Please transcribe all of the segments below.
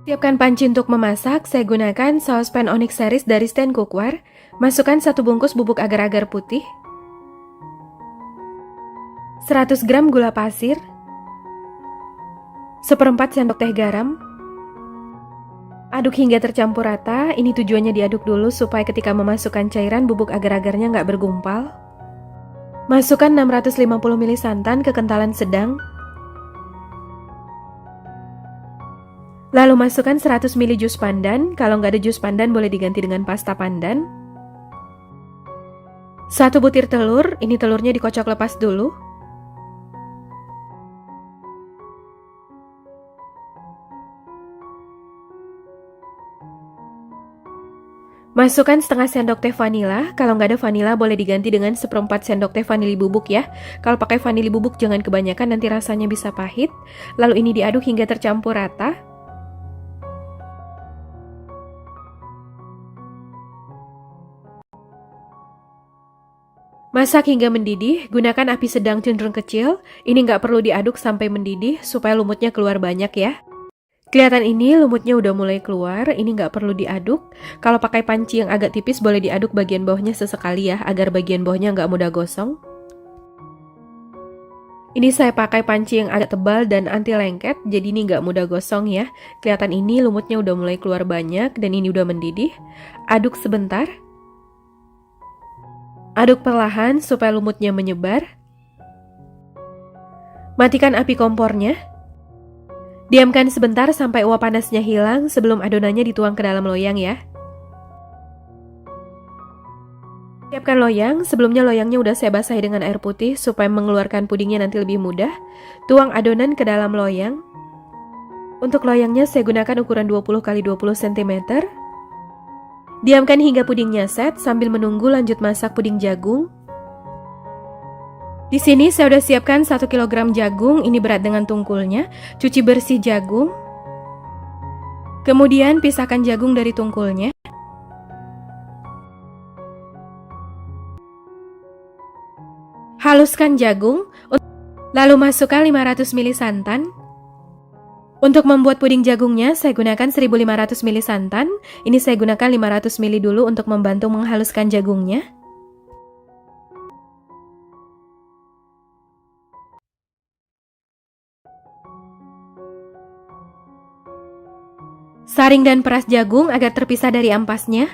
Siapkan panci untuk memasak, saya gunakan saus pan onyx series dari Stand Cookware. Masukkan 1 bungkus bubuk agar-agar putih, 100 gram gula pasir, 1/4 sendok teh garam. Aduk hingga tercampur rata, ini tujuannya diaduk dulu supaya ketika memasukkan cairan bubuk agar-agarnya nggak bergumpal. Masukkan 650 ml santan kekentalan sedang. Lalu masukkan 100 ml jus pandan, kalau nggak ada jus pandan boleh diganti dengan pasta pandan. 1 butir telur, ini telurnya dikocok lepas dulu. Masukkan setengah sendok teh vanila, kalau nggak ada vanila boleh diganti dengan 1/4 sendok teh vanili bubuk ya. Kalau pakai vanili bubuk jangan kebanyakan, nanti rasanya bisa pahit. Lalu ini diaduk hingga tercampur rata. Masak hingga mendidih, gunakan api sedang cenderung kecil. Ini nggak perlu diaduk sampai mendidih supaya lumutnya keluar banyak ya. Kelihatan ini lumutnya udah mulai keluar, ini nggak perlu diaduk. Kalau pakai panci yang agak tipis boleh diaduk bagian bawahnya sesekali ya, agar bagian bawahnya nggak mudah gosong. Ini saya pakai panci yang agak tebal dan anti lengket, jadi ini nggak mudah gosong ya. Kelihatan ini lumutnya udah mulai keluar banyak dan ini udah mendidih. Aduk sebentar. Aduk perlahan supaya lumutnya menyebar. Matikan api kompornya. Diamkan sebentar sampai uap panasnya hilang sebelum adonannya dituang ke dalam loyang ya. Siapkan loyang, sebelumnya loyangnya udah saya basahi dengan air putih supaya mengeluarkan pudingnya nanti lebih mudah. Tuang adonan ke dalam loyang. Untuk loyangnya saya gunakan ukuran 20 x 20 cm. Diamkan hingga pudingnya set sambil menunggu lanjut masak puding jagung. Di sini saya udah siapkan 1 kg jagung, ini berat dengan tungkulnya. Cuci bersih jagung. Kemudian pisahkan jagung dari tungkulnya. Haluskan jagung, lalu masukkan 500 ml santan. Untuk membuat puding jagungnya, saya gunakan 1500 ml santan. Ini saya gunakan 500 ml dulu untuk membantu menghaluskan jagungnya. Saring dan peras jagung agar terpisah dari ampasnya.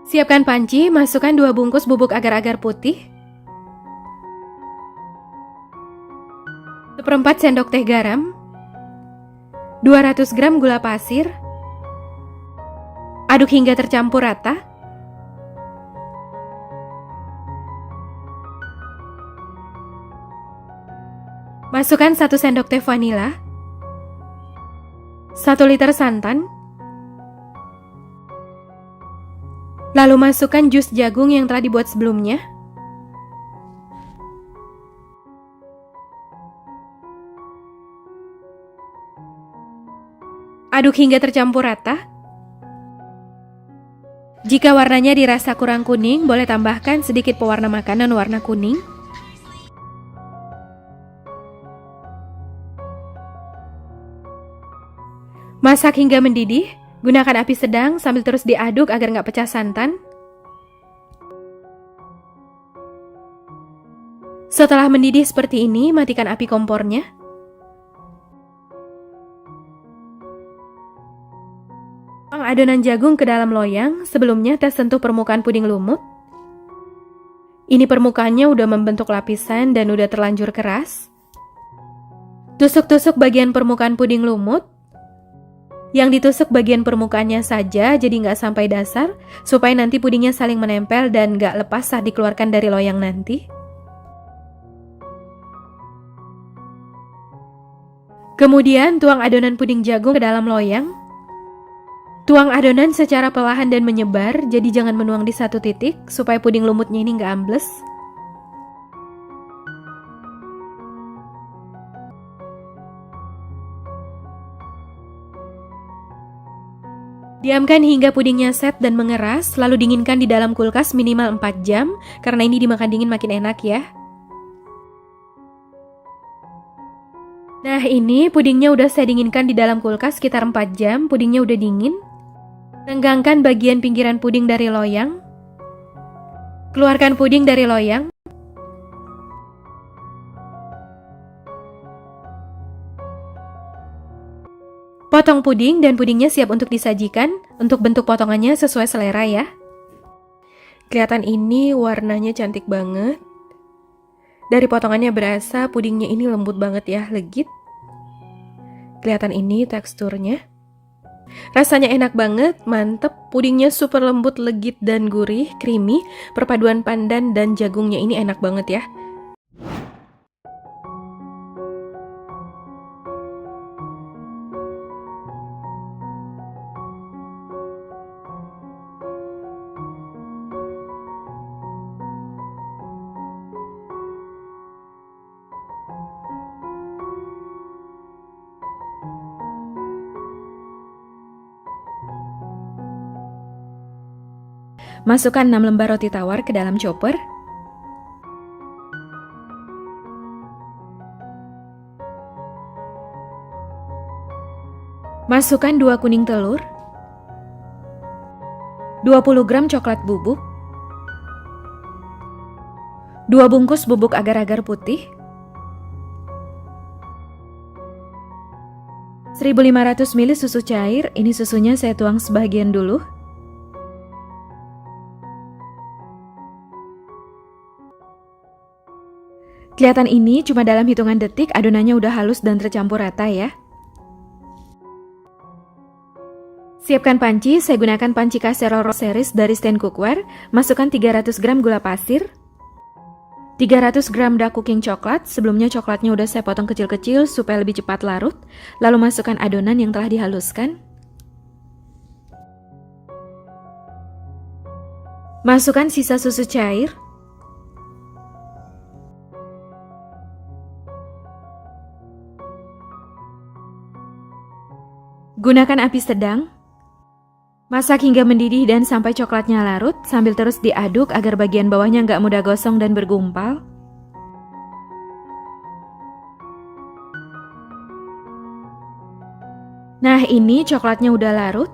Siapkan panci, masukkan 2 bungkus bubuk agar-agar putih, 1/4 sendok teh garam, 200 gram gula pasir. Aduk hingga tercampur rata. Masukkan 1 sendok teh vanila, 1 liter santan, lalu masukkan jus jagung yang telah dibuat sebelumnya. Aduk hingga tercampur rata. Jika warnanya dirasa kurang kuning, boleh tambahkan sedikit pewarna makanan warna kuning. Masak hingga mendidih, gunakan api sedang sambil terus diaduk agar nggak pecah santan. Setelah mendidih seperti ini, matikan api kompornya. Tuang adonan jagung ke dalam loyang, sebelumnya tes sentuh permukaan puding lumut. Ini permukaannya udah membentuk lapisan dan udah terlanjur keras. Tusuk-tusuk bagian permukaan puding lumut. Yang ditusuk bagian permukaannya saja, jadi nggak sampai dasar, supaya nanti pudingnya saling menempel dan nggak lepas saat dikeluarkan dari loyang nanti. Kemudian tuang adonan puding jagung ke dalam loyang. Tuang adonan secara perlahan dan menyebar, jadi jangan menuang di satu titik, supaya puding lumutnya ini nggak ambles. Diamkan hingga pudingnya set dan mengeras, lalu dinginkan di dalam kulkas minimal 4 jam, karena ini dimakan dingin makin enak ya. Nah ini pudingnya udah saya dinginkan di dalam kulkas sekitar 4 jam, pudingnya udah dingin. Renggangkan bagian pinggiran puding dari loyang. Keluarkan puding dari loyang. Potong puding dan pudingnya siap untuk disajikan. Untuk bentuk potongannya sesuai selera ya. Kelihatan ini warnanya cantik banget. Dari potongannya berasa pudingnya ini lembut banget ya, legit. Kelihatan ini teksturnya. Rasanya enak banget, mantep. Pudingnya super lembut, legit dan gurih, creamy. Perpaduan pandan dan jagungnya ini enak banget ya. Masukkan 6 lembar roti tawar ke dalam chopper. Masukkan 2 kuning telur, 20 gram coklat bubuk, 2 bungkus bubuk agar-agar putih, 1500 ml susu cair, ini susunya saya tuang sebagian dulu. Kelihatan ini cuma dalam hitungan detik adonannya udah halus dan tercampur rata ya. Siapkan panci, saya gunakan panci Casserole Rose Series dari Stand Cookware. Masukkan 300 gram gula pasir, 300 gram dark cooking coklat. Sebelumnya coklatnya udah saya potong kecil-kecil supaya lebih cepat larut. Lalu masukkan adonan yang telah dihaluskan. Masukkan sisa susu cair. Gunakan api sedang. Masak hingga mendidih dan sampai coklatnya larut, sambil terus diaduk agar bagian bawahnya nggak mudah gosong dan bergumpal. Nah ini coklatnya udah larut.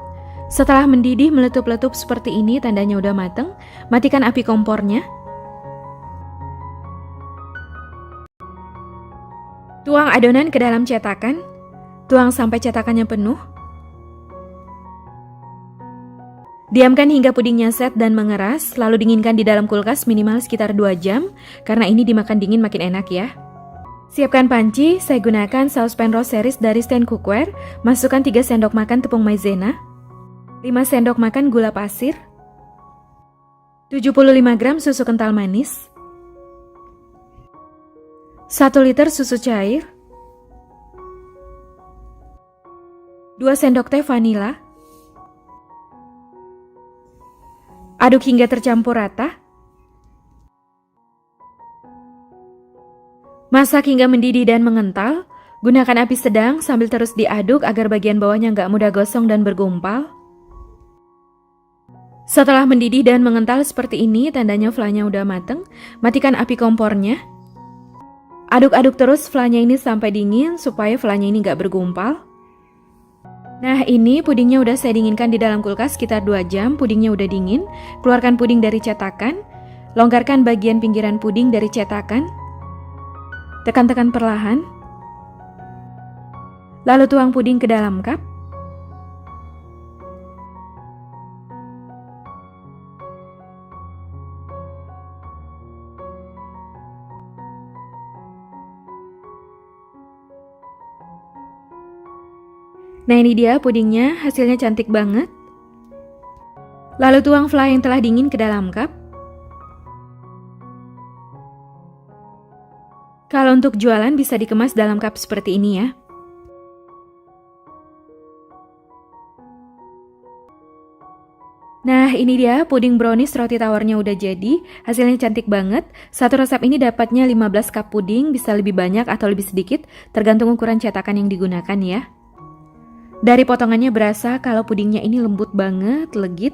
Setelah mendidih meletup-letup seperti ini tandanya udah mateng. Matikan api kompornya. Tuang adonan ke dalam cetakan. Tuang sampai cetakannya penuh. Diamkan hingga pudingnya set dan mengeras, lalu dinginkan di dalam kulkas minimal sekitar 2 jam, karena ini dimakan dingin makin enak ya. Siapkan panci, saya gunakan saucepan Rose Series dari Stand Cookware. Masukkan 3 sendok makan tepung maizena, 5 sendok makan gula pasir, 75 gram susu kental manis, 1 liter susu cair, 2 sendok teh vanila. Aduk hingga tercampur rata. Masak hingga mendidih dan mengental. Gunakan api sedang sambil terus diaduk agar bagian bawahnya nggak mudah gosong dan bergumpal. Setelah mendidih dan mengental seperti ini, tandanya flanya udah mateng. Matikan api kompornya. Aduk-aduk terus flanya ini sampai dingin supaya flanya ini nggak bergumpal. Nah ini pudingnya udah saya dinginkan di dalam kulkas sekitar 2 jam, pudingnya udah dingin. Keluarkan puding dari cetakan, longgarkan bagian pinggiran puding dari cetakan. Tekan-tekan perlahan. Lalu tuang puding ke dalam cup. Nah ini dia pudingnya, hasilnya cantik banget. Lalu tuang fla yang telah dingin ke dalam cup. Kalau untuk jualan bisa dikemas dalam cup seperti ini ya. Nah ini dia puding brownies roti tawarnya udah jadi. Hasilnya cantik banget. Satu resep ini dapatnya 15 cup puding, bisa lebih banyak atau lebih sedikit tergantung ukuran cetakan yang digunakan ya. Dari potongannya berasa kalau pudingnya ini lembut banget, legit.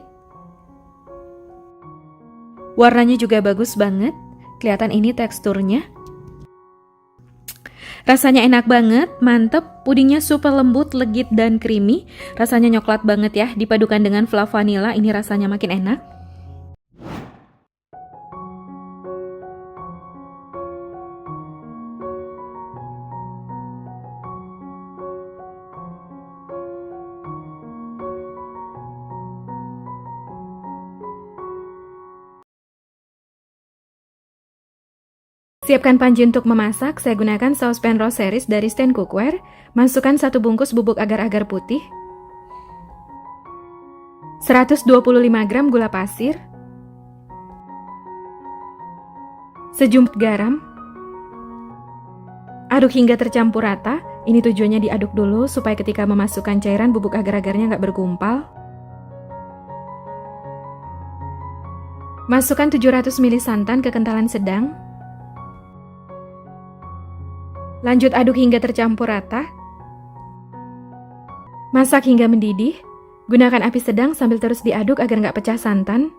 Warnanya juga bagus banget, kelihatan ini teksturnya. Rasanya enak banget, mantep. Pudingnya super lembut, legit, dan creamy. Rasanya coklat banget ya, dipadukan dengan flav vanilla, ini rasanya makin enak. Siapkan panci untuk memasak, saya gunakan saucepan Rose Series dari Stand Cookware. Masukkan 1 bungkus bubuk agar-agar putih, 125 gram gula pasir, sejumput garam. Aduk hingga tercampur rata, ini tujuannya diaduk dulu supaya ketika memasukkan cairan bubuk agar-agarnya nggak bergumpal. Masukkan 700 ml santan kekentalan sedang. Lanjut aduk hingga tercampur rata. Masak hingga mendidih. Gunakan api sedang sambil terus diaduk agar nggak pecah santan.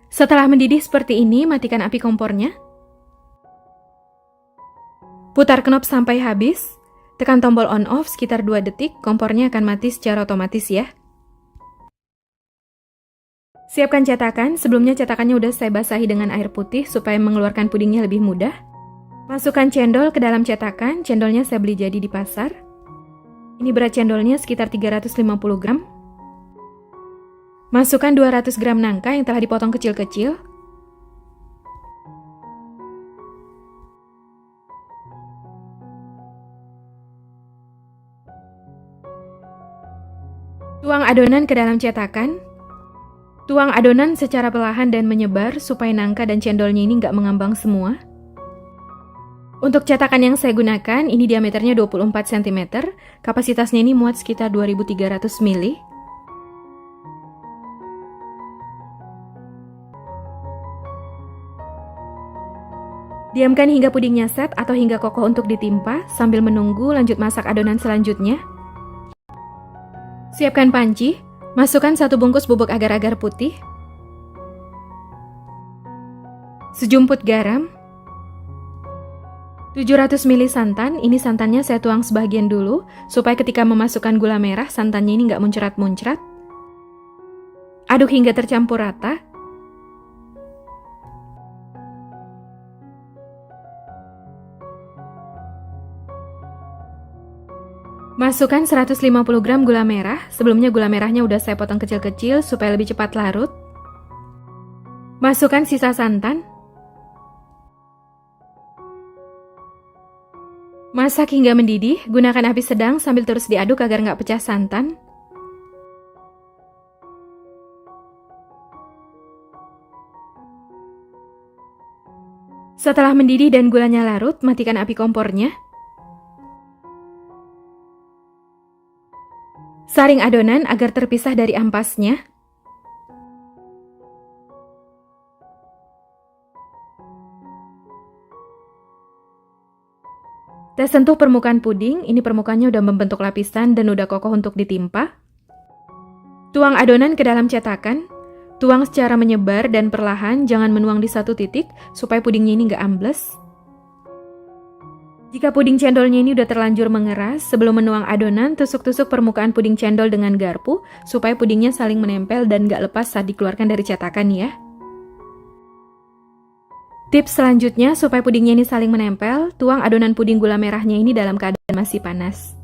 Setelah mendidih seperti ini, matikan api kompornya. Putar knob sampai habis. Tekan tombol on off sekitar 2 detik, kompornya akan mati secara otomatis ya. Siapkan cetakan, sebelumnya cetakannya udah saya basahi dengan air putih supaya mengeluarkan pudingnya lebih mudah. Masukkan cendol ke dalam cetakan, cendolnya saya beli jadi di pasar. Ini berat cendolnya sekitar 350 gram. Masukkan 200 gram nangka yang telah dipotong kecil-kecil. Tuang adonan ke dalam cetakan. Tuang adonan secara perlahan dan menyebar supaya nangka dan cendolnya ini nggak mengambang semua. Untuk cetakan yang saya gunakan, ini diameternya 24 cm, kapasitasnya ini muat sekitar 2300 ml. Diamkan hingga pudingnya set atau hingga kokoh untuk ditimpa, sambil menunggu lanjut masak adonan selanjutnya. Siapkan panci. Masukkan 1 bungkus bubuk agar-agar putih, sejumput garam, 700 ml santan. Ini santannya saya tuang sebagian dulu, supaya ketika memasukkan gula merah, santannya ini nggak muncrat-muncrat. Aduk hingga tercampur rata. Masukkan 150 gram gula merah. Sebelumnya gula merahnya udah saya potong kecil-kecil supaya lebih cepat larut. Masukkan sisa santan. Masak hingga mendidih, gunakan api sedang sambil terus diaduk agar nggak pecah santan. Setelah mendidih dan gulanya larut, matikan api kompornya. Saring adonan agar terpisah dari ampasnya. Tes sentuh permukaan puding, ini permukaannya udah membentuk lapisan dan udah kokoh untuk ditimpa. Tuang adonan ke dalam cetakan. Tuang secara menyebar dan perlahan, jangan menuang di satu titik supaya pudingnya ini nggak ambles. Jika puding cendolnya ini udah terlanjur mengeras, sebelum menuang adonan, tusuk-tusuk permukaan puding cendol dengan garpu supaya pudingnya saling menempel dan gak lepas saat dikeluarkan dari cetakan ya. Tips selanjutnya supaya pudingnya ini saling menempel, tuang adonan puding gula merahnya ini dalam keadaan masih panas.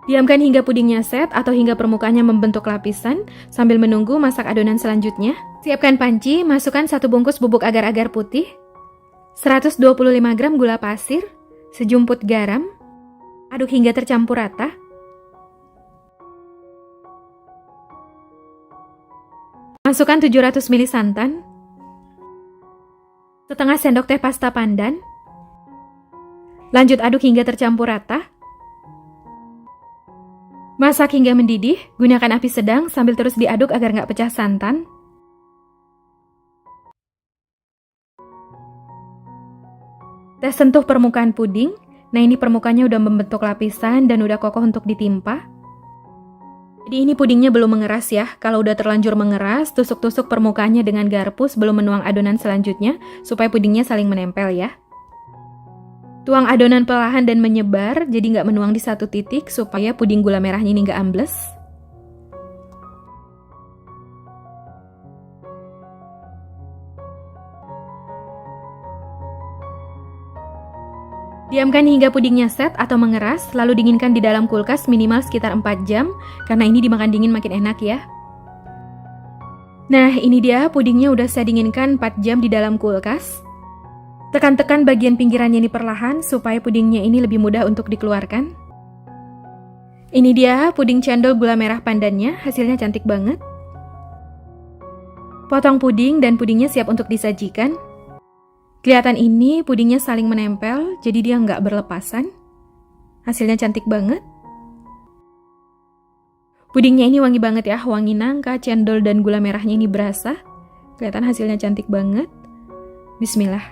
Diamkan hingga pudingnya set atau hingga permukaannya membentuk lapisan sambil menunggu masak adonan selanjutnya. Siapkan panci, masukkan 1 bungkus bubuk agar-agar putih, 125 gram gula pasir, sejumput garam. Aduk hingga tercampur rata. Masukkan 700 ml santan, setengah sendok teh pasta pandan. Lanjut aduk hingga tercampur rata. Masak hingga mendidih, gunakan api sedang sambil terus diaduk agar nggak pecah santan. Tes sentuh permukaan puding. Nah, ini permukaannya udah membentuk lapisan dan udah kokoh untuk ditimpa. Jadi ini pudingnya belum mengeras ya. Kalau udah terlanjur mengeras, tusuk-tusuk permukaannya dengan garpu sebelum menuang adonan selanjutnya supaya pudingnya saling menempel ya. Tuang adonan perlahan dan menyebar, jadi nggak menuang di satu titik supaya puding gula merahnya ini nggak ambles. Diamkan hingga pudingnya set atau mengeras, lalu dinginkan di dalam kulkas minimal sekitar 4 jam, karena ini dimakan dingin makin enak ya. Nah, ini dia pudingnya udah saya dinginkan 4 jam di dalam kulkas. Tekan-tekan bagian pinggirannya ini perlahan, supaya pudingnya ini lebih mudah untuk dikeluarkan. Ini dia puding cendol gula merah pandannya, hasilnya cantik banget. Potong puding dan pudingnya siap untuk disajikan. Kelihatan ini pudingnya saling menempel, jadi dia nggak berlepasan. Hasilnya cantik banget. Pudingnya ini wangi banget ya, wangi nangka, cendol, dan gula merahnya ini berasa. Kelihatan hasilnya cantik banget. Bismillah.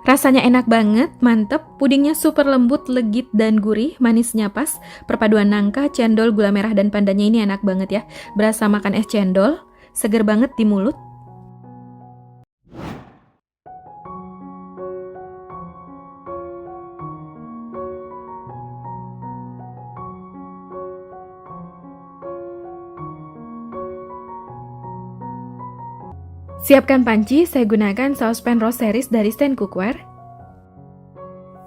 Rasanya enak banget, mantep. Pudingnya super lembut, legit, dan gurih, manisnya pas. Perpaduan nangka, cendol, gula merah, dan pandannya ini enak banget ya. Berasa makan es cendol, seger banget di mulut. Siapkan panci, saya gunakan saucepan Rose Series dari Stand Cookware.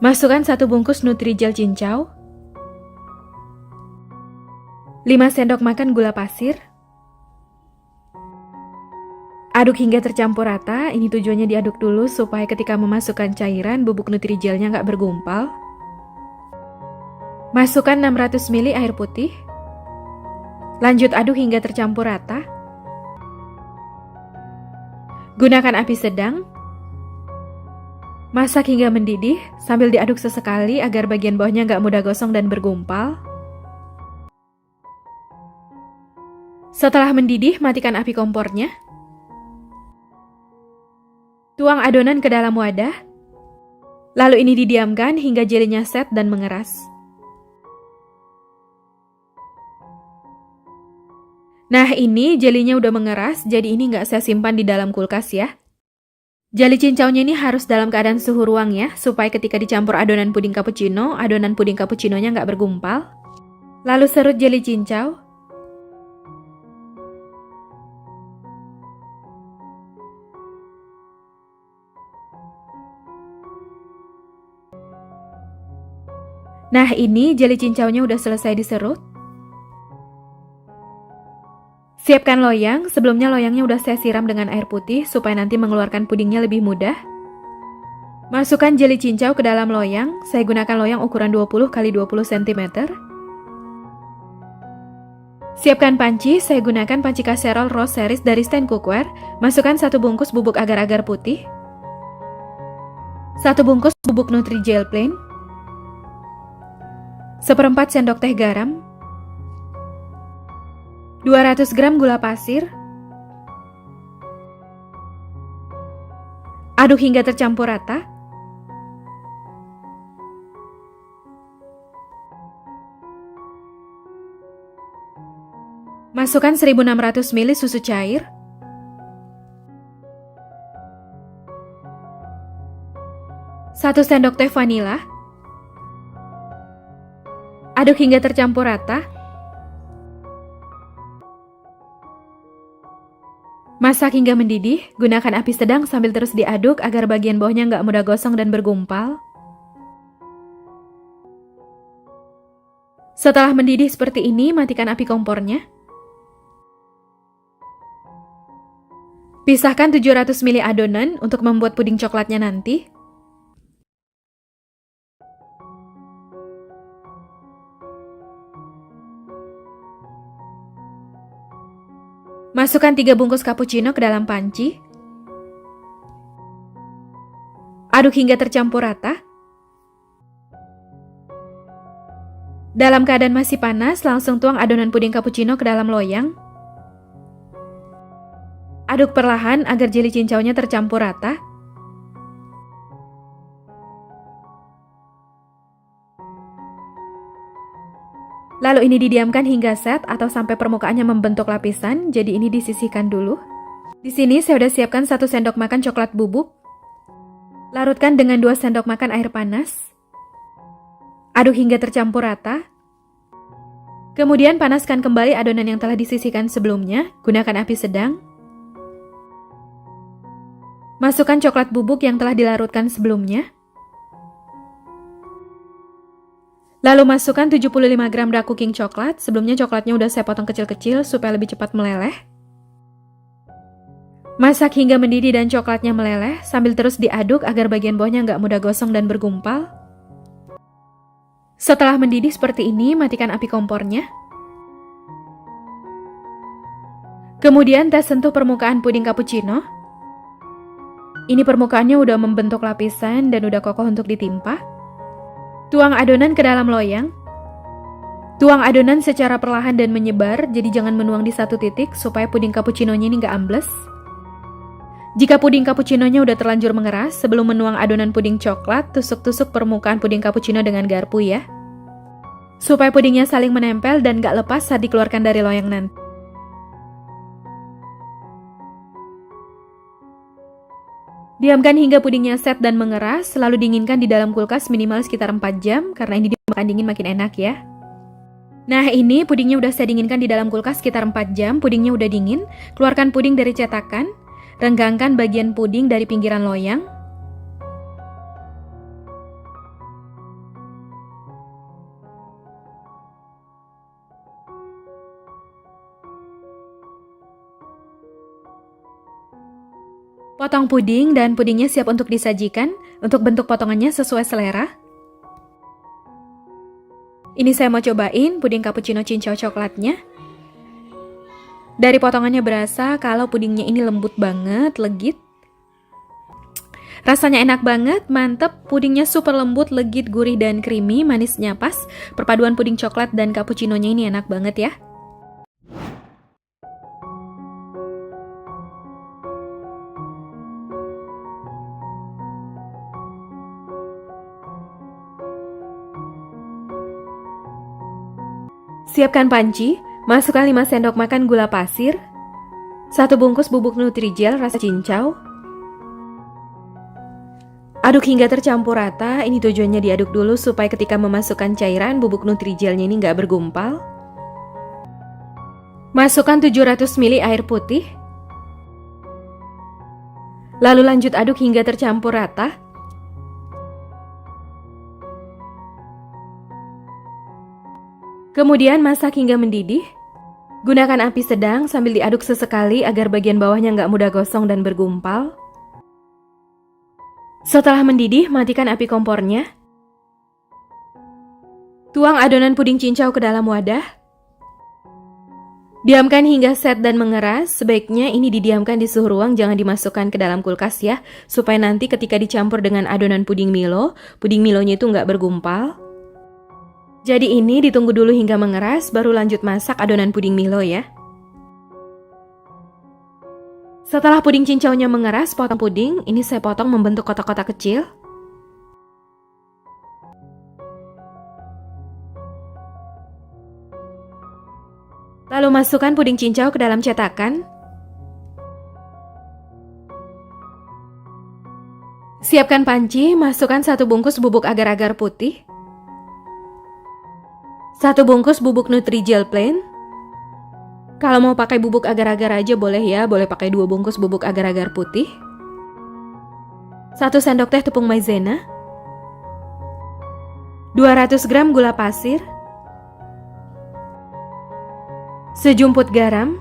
Masukkan 1 bungkus Nutrijel cincau, 5 sendok makan gula pasir. Aduk hingga tercampur rata, ini tujuannya diaduk dulu supaya ketika memasukkan cairan, bubuk Nutrijelnya nggak bergumpal. Masukkan 600 ml air putih. Lanjut aduk hingga tercampur rata. Gunakan api sedang. Masak hingga mendidih sambil diaduk sesekali agar bagian bawahnya nggak mudah gosong dan bergumpal. Setelah mendidih, matikan api kompornya. Tuang adonan ke dalam wadah. Lalu ini didiamkan hingga jelinya set dan mengeras. Nah, ini jelinya udah mengeras, jadi ini nggak saya simpan di dalam kulkas ya. Jeli cincaunya ini harus dalam keadaan suhu ruang ya, supaya ketika dicampur adonan puding cappuccino, adonan puding cappuccinonya nggak bergumpal. Lalu serut jeli cincau. Nah, ini jeli cincaunya udah selesai diserut. Siapkan loyang, sebelumnya loyangnya udah saya siram dengan air putih supaya nanti mengeluarkan pudingnya lebih mudah. Masukkan jeli cincau ke dalam loyang, saya gunakan loyang ukuran 20 x 20 cm. Siapkan panci, saya gunakan panci kaserol Rose Series dari Stand Cookware. Masukkan 1 bungkus bubuk agar-agar putih, 1 bungkus bubuk Nutrijel plain, 1/4 sendok teh garam, 200 gram gula pasir. Aduk hingga tercampur rata. Masukkan 1600 ml susu cair. Satu sendok teh vanila. Aduk hingga tercampur rata. Masak hingga mendidih, gunakan api sedang sambil terus diaduk agar bagian bawahnya nggak mudah gosong dan bergumpal. Setelah mendidih seperti ini, matikan api kompornya. Pisahkan 700 ml adonan untuk membuat puding coklatnya nanti. Masukkan 3 bungkus cappuccino ke dalam panci. Aduk hingga tercampur rata. Dalam keadaan masih panas, langsung tuang adonan puding cappuccino ke dalam loyang. Aduk perlahan agar jeli cincaunya tercampur rata. Lalu ini didiamkan hingga set atau sampai permukaannya membentuk lapisan, jadi ini disisihkan dulu. Di sini saya udah siapkan 1 sendok makan coklat bubuk. Larutkan dengan 2 sendok makan air panas. Aduk hingga tercampur rata. Kemudian panaskan kembali adonan yang telah disisihkan sebelumnya, gunakan api sedang. Masukkan coklat bubuk yang telah dilarutkan sebelumnya. Lalu masukkan 75 gram dark cooking coklat, sebelumnya coklatnya udah saya potong kecil-kecil supaya lebih cepat meleleh. Masak hingga mendidih dan coklatnya meleleh, sambil terus diaduk agar bagian bawahnya nggak mudah gosong dan bergumpal. Setelah mendidih seperti ini, matikan api kompornya. Kemudian tes sentuh permukaan puding cappuccino. Ini permukaannya udah membentuk lapisan dan udah kokoh untuk ditimpa. Tuang adonan ke dalam loyang. Tuang adonan secara perlahan dan menyebar, jadi jangan menuang di satu titik supaya puding cappuccino-nya ini nggak ambles. Jika puding cappuccino-nya udah terlanjur mengeras, sebelum menuang adonan puding coklat, tusuk-tusuk permukaan puding cappuccino dengan garpu ya. Supaya pudingnya saling menempel dan gak lepas saat dikeluarkan dari loyang nanti. Diamkan hingga pudingnya set dan mengeras, lalu dinginkan di dalam kulkas minimal sekitar 4 jam, karena ini dimakan dingin makin enak ya. Nah ini pudingnya udah saya dinginkan di dalam kulkas sekitar 4 jam, pudingnya udah dingin. Keluarkan puding dari cetakan. Renggangkan bagian puding dari pinggiran loyang. Potong puding dan pudingnya siap untuk disajikan. Untuk bentuk potongannya sesuai selera. Ini saya mau cobain puding cappuccino cincau coklatnya. Dari potongannya berasa kalau pudingnya ini lembut banget, legit. Rasanya enak banget, mantep. Pudingnya super lembut, legit, gurih, dan creamy, manisnya pas. Perpaduan puding coklat dan cappuccino-nya ini enak banget ya. Siapkan panci. Masukkan 5 sendok makan gula pasir, 1 bungkus bubuk Nutrijel rasa cincau. Aduk hingga tercampur rata, ini tujuannya diaduk dulu supaya ketika memasukkan cairan bubuk Nutrijelnya ini nggak bergumpal. Masukkan 700 ml air putih. Lalu lanjut aduk hingga tercampur rata. Kemudian masak hingga mendidih. Gunakan api sedang sambil diaduk sesekali agar bagian bawahnya nggak mudah gosong dan bergumpal. Setelah mendidih, matikan api kompornya. Tuang adonan puding cincau ke dalam wadah. Diamkan hingga set dan mengeras. Sebaiknya ini didiamkan di suhu ruang, jangan dimasukkan ke dalam kulkas ya, supaya nanti ketika dicampur dengan adonan puding Milonya itu nggak bergumpal. Jadi ini ditunggu dulu hingga mengeras, baru lanjut masak adonan puding Milo ya. Setelah puding cincaunya mengeras, potong puding. Ini saya potong membentuk kotak-kotak kecil. Lalu masukkan puding cincau ke dalam cetakan. Siapkan panci, masukkan 1 bungkus bubuk agar-agar putih. 1 bungkus bubuk Nutrijel plain. Kalau mau pakai bubuk agar-agar aja boleh ya, boleh pakai 2 bungkus bubuk agar-agar putih. 1 sendok teh tepung maizena. 200 gram gula pasir. Sejumput garam.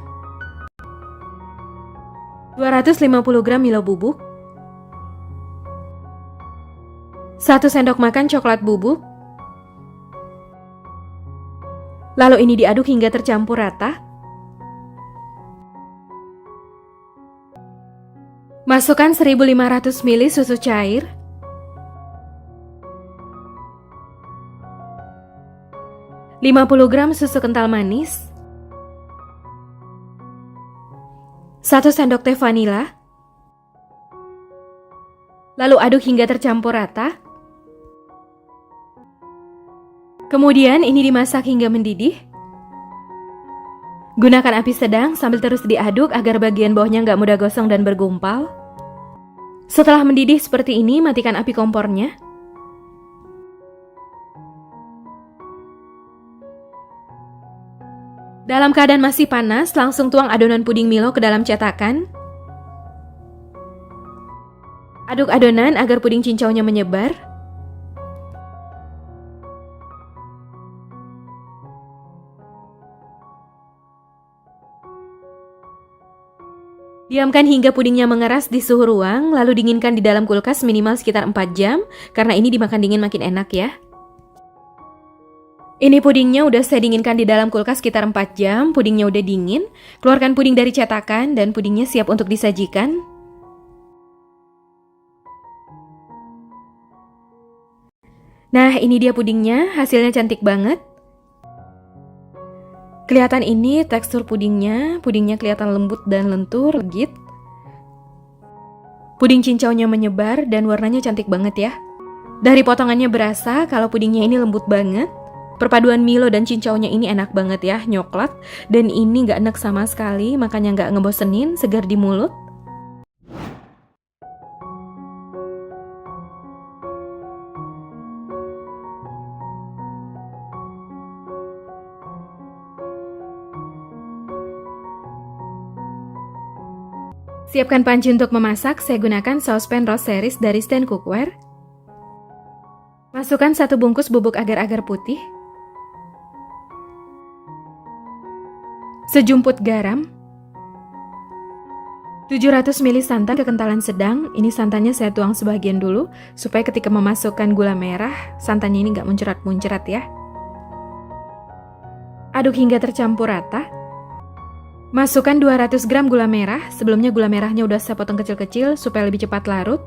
250 gram Milo bubuk. 1 sendok makan coklat bubuk. Lalu ini diaduk hingga tercampur rata. Masukkan 1500 ml susu cair. 50 gram susu kental manis. 1 sendok teh vanila. Lalu aduk hingga tercampur rata. Kemudian ini dimasak hingga mendidih. Gunakan api sedang sambil terus diaduk agar bagian bawahnya nggak mudah gosong dan bergumpal. Setelah mendidih seperti ini, matikan api kompornya. Dalam keadaan masih panas, langsung tuang adonan puding Milo ke dalam cetakan. Aduk adonan agar puding cincaunya menyebar. Diamkan hingga pudingnya mengeras di suhu ruang, lalu dinginkan di dalam kulkas minimal sekitar 4 jam, karena ini dimakan dingin makin enak ya. Ini pudingnya udah saya dinginkan di dalam kulkas sekitar 4 jam, pudingnya udah dingin. Keluarkan puding dari cetakan dan pudingnya siap untuk disajikan. Nah, ini dia pudingnya, hasilnya cantik banget. Kelihatan ini tekstur pudingnya kelihatan lembut dan lentur, legit. Puding cincaunya menyebar dan warnanya cantik banget ya. Dari potongannya berasa kalau pudingnya ini lembut banget. Perpaduan Milo dan cincaunya ini enak banget ya, nyoklat. Dan ini gak enek sama sekali, makanya gak ngebosenin, segar di mulut. Siapkan panci untuk memasak, saya gunakan saucepan Roast Series dari Stand Cookware. Masukkan 1 bungkus bubuk agar-agar putih, sejumput garam, 700 ml santan kekentalan sedang. Ini santannya saya tuang sebagian dulu, supaya ketika memasukkan gula merah, santannya ini nggak muncrat-muncrat ya. Aduk hingga tercampur rata. Masukkan 200 gram gula merah, sebelumnya gula merahnya udah saya potong kecil-kecil supaya lebih cepat larut.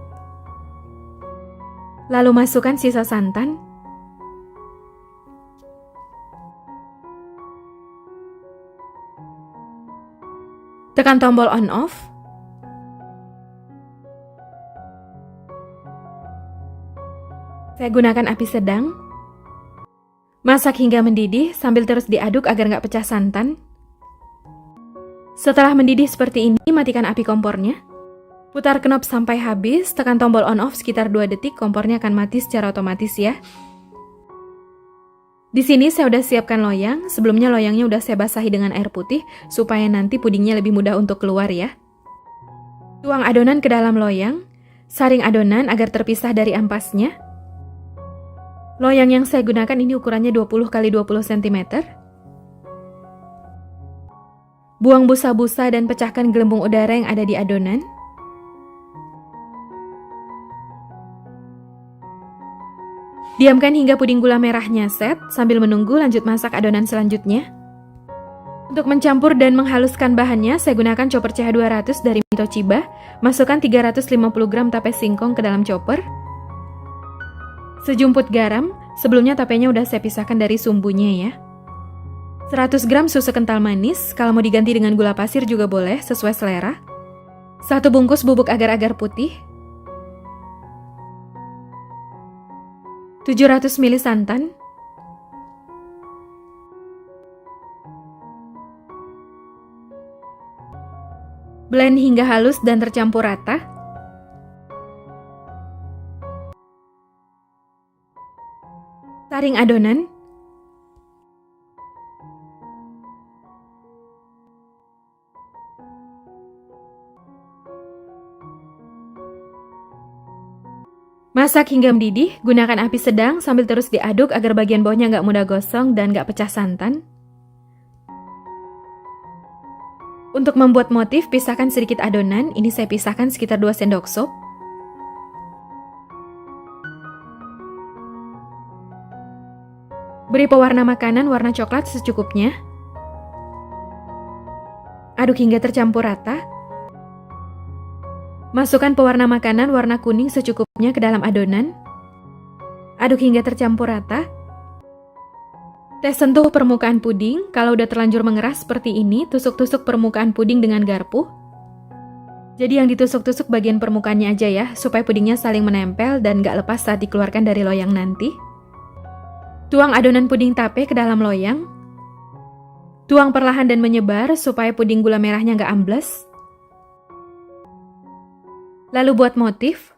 Lalu masukkan sisa santan. Tekan tombol on off. Saya gunakan api sedang. Masak hingga mendidih sambil terus diaduk agar nggak pecah santan. Setelah mendidih seperti ini, matikan api kompornya. Putar knob sampai habis, tekan tombol on off sekitar 2 detik, kompornya akan mati secara otomatis ya. Di sini saya udah siapkan loyang, sebelumnya loyangnya udah saya basahi dengan air putih, supaya nanti pudingnya lebih mudah untuk keluar ya. Tuang adonan ke dalam loyang, saring adonan agar terpisah dari ampasnya. Loyang yang saya gunakan ini ukurannya 20 x 20 cm. Buang busa-busa dan pecahkan gelembung udara yang ada di adonan. Diamkan hingga puding gula merahnya set, sambil menunggu lanjut masak adonan selanjutnya. Untuk mencampur dan menghaluskan bahannya, saya gunakan chopper CH200 dari Toshiba. Masukkan 350 gram tape singkong ke dalam chopper. Sejumput garam, sebelumnya tapenya udah saya pisahkan dari sumbunya ya. 100 gram susu kental manis, kalau mau diganti dengan gula pasir juga boleh, sesuai selera. 1 bungkus bubuk agar-agar putih. 700 ml santan. Blend hingga halus dan tercampur rata. Saring adonan. Masak hingga mendidih, gunakan api sedang sambil terus diaduk agar bagian bawahnya nggak mudah gosong dan nggak pecah santan. Untuk membuat motif, pisahkan sedikit adonan, ini saya pisahkan sekitar 2 sendok sup. Beri pewarna makanan warna coklat secukupnya. Aduk hingga tercampur rata. Masukkan pewarna makanan warna kuning secukupnya ke dalam adonan. Aduk hingga tercampur rata. Tes sentuh permukaan puding, kalau udah terlanjur mengeras seperti ini, tusuk-tusuk permukaan puding dengan garpu. Jadi yang ditusuk-tusuk bagian permukaannya aja ya, supaya pudingnya saling menempel dan gak lepas saat dikeluarkan dari loyang nanti. Tuang adonan puding tape ke dalam loyang. Tuang perlahan dan menyebar supaya puding gula merahnya nggak ambles. Lalu buat motif.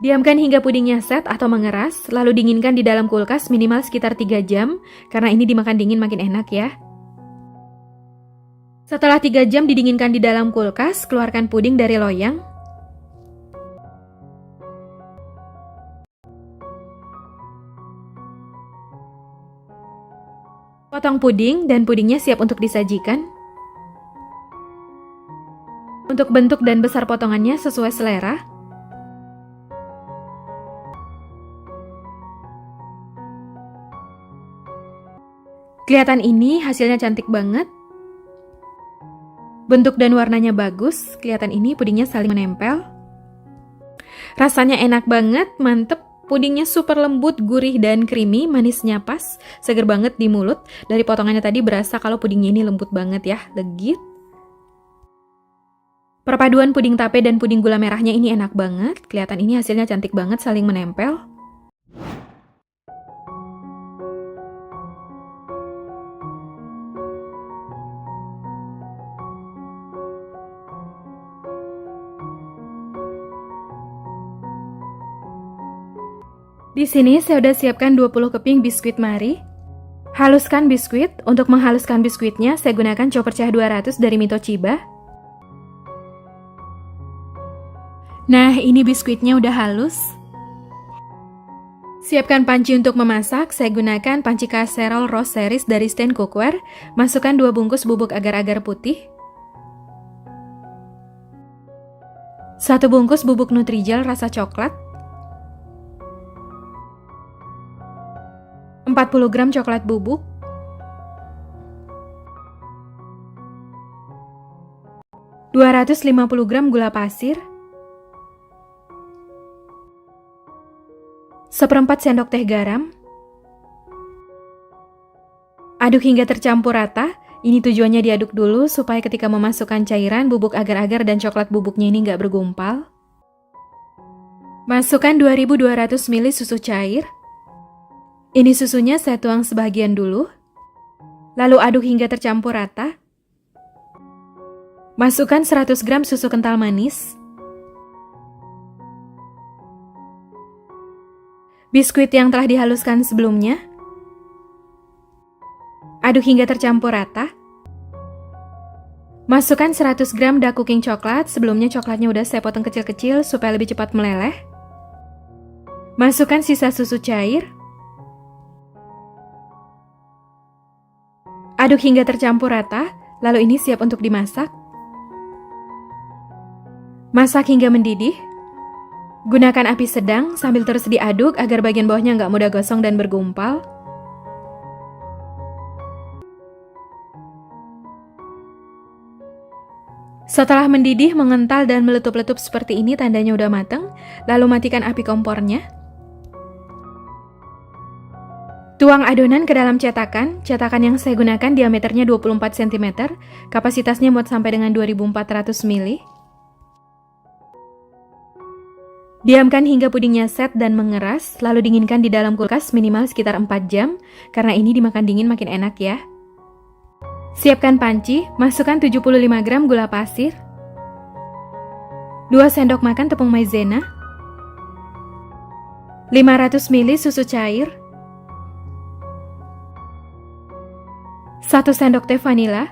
Diamkan hingga pudingnya set atau mengeras, lalu dinginkan di dalam kulkas minimal sekitar 3 jam, karena ini dimakan dingin makin enak ya. Setelah 3 jam didinginkan di dalam kulkas, keluarkan puding dari loyang. Potong puding dan pudingnya siap untuk disajikan. Untuk bentuk dan besar potongannya sesuai selera. Kelihatan ini hasilnya cantik banget. Bentuk dan warnanya bagus, kelihatan ini pudingnya saling menempel. Rasanya enak banget, mantep. Pudingnya super lembut, gurih dan creamy, manisnya pas, seger banget di mulut. Dari potongannya tadi berasa kalau pudingnya ini lembut banget ya, legit. Perpaduan puding tape dan puding gula merahnya ini enak banget. Kelihatan ini hasilnya cantik banget, saling menempel. Di sini saya udah siapkan 20 keping biskuit Marie. Haluskan biskuit. Untuk menghaluskan biskuitnya, saya gunakan chopper cah 200 dari Mitochiba. Nah, ini biskuitnya udah halus. Siapkan panci untuk memasak. Saya gunakan panci Casserole Rose Series dari Stain Cookware. Masukkan 2 bungkus bubuk agar-agar putih. 1 bungkus bubuk Nutrijel rasa coklat. 40 gram coklat bubuk, 250 gram gula pasir, 1/4 sendok teh garam. Aduk hingga tercampur rata. Ini tujuannya diaduk dulu supaya ketika memasukkan cairan, bubuk agar-agar dan coklat bubuknya ini nggak bergumpal. Masukkan 2200 ml susu cair. Ini susunya saya tuang sebagian dulu, lalu aduk hingga tercampur rata. Masukkan 100 gram susu kental manis. Biskuit yang telah dihaluskan sebelumnya. Aduk hingga tercampur rata. Masukkan 100 gram dark cooking coklat, sebelumnya coklatnya udah saya potong kecil-kecil supaya lebih cepat meleleh. Masukkan sisa susu cair. Aduk hingga tercampur rata, lalu ini siap untuk dimasak. Masak hingga mendidih. Gunakan api sedang sambil terus diaduk agar bagian bawahnya nggak mudah gosong dan bergumpal. Setelah mendidih, mengental dan meletup-letup seperti ini tandanya udah mateng, lalu matikan api kompornya. Tuang adonan ke dalam cetakan. Cetakan yang saya gunakan diameternya 24 cm, kapasitasnya muat sampai dengan 2400 ml. Diamkan hingga pudingnya set dan mengeras, lalu dinginkan di dalam kulkas minimal sekitar 4 jam, karena ini dimakan dingin makin enak ya. Siapkan panci, masukkan 75 gram gula pasir, 2 sendok makan tepung maizena, 500 ml susu cair, 1 sendok teh vanila,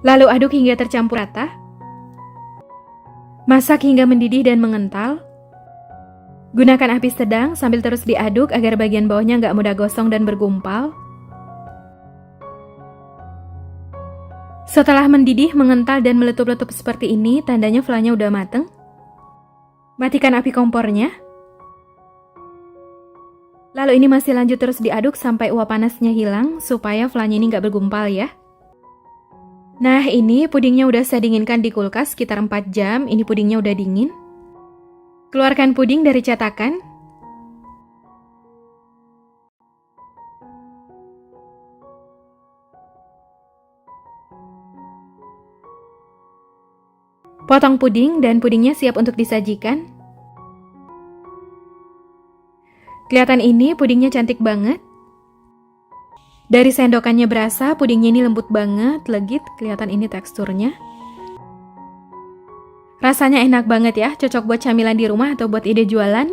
lalu aduk hingga tercampur rata. Masak hingga mendidih dan mengental. Gunakan api sedang sambil terus diaduk agar bagian bawahnya nggak mudah gosong dan bergumpal. Setelah mendidih, mengental dan meletup-letup seperti ini, tandanya flanya udah mateng. Matikan api kompornya. Lalu ini masih lanjut terus diaduk sampai uap panasnya hilang supaya flanya ini nggak bergumpal ya. Nah, ini pudingnya udah saya dinginkan di kulkas sekitar 4 jam. Ini pudingnya udah dingin. Keluarkan puding dari cetakan. Potong puding dan pudingnya siap untuk disajikan. Kelihatan ini pudingnya cantik banget. Dari sendokannya berasa pudingnya ini lembut banget, legit, kelihatan ini teksturnya. Rasanya enak banget ya, cocok buat camilan di rumah atau buat ide jualan.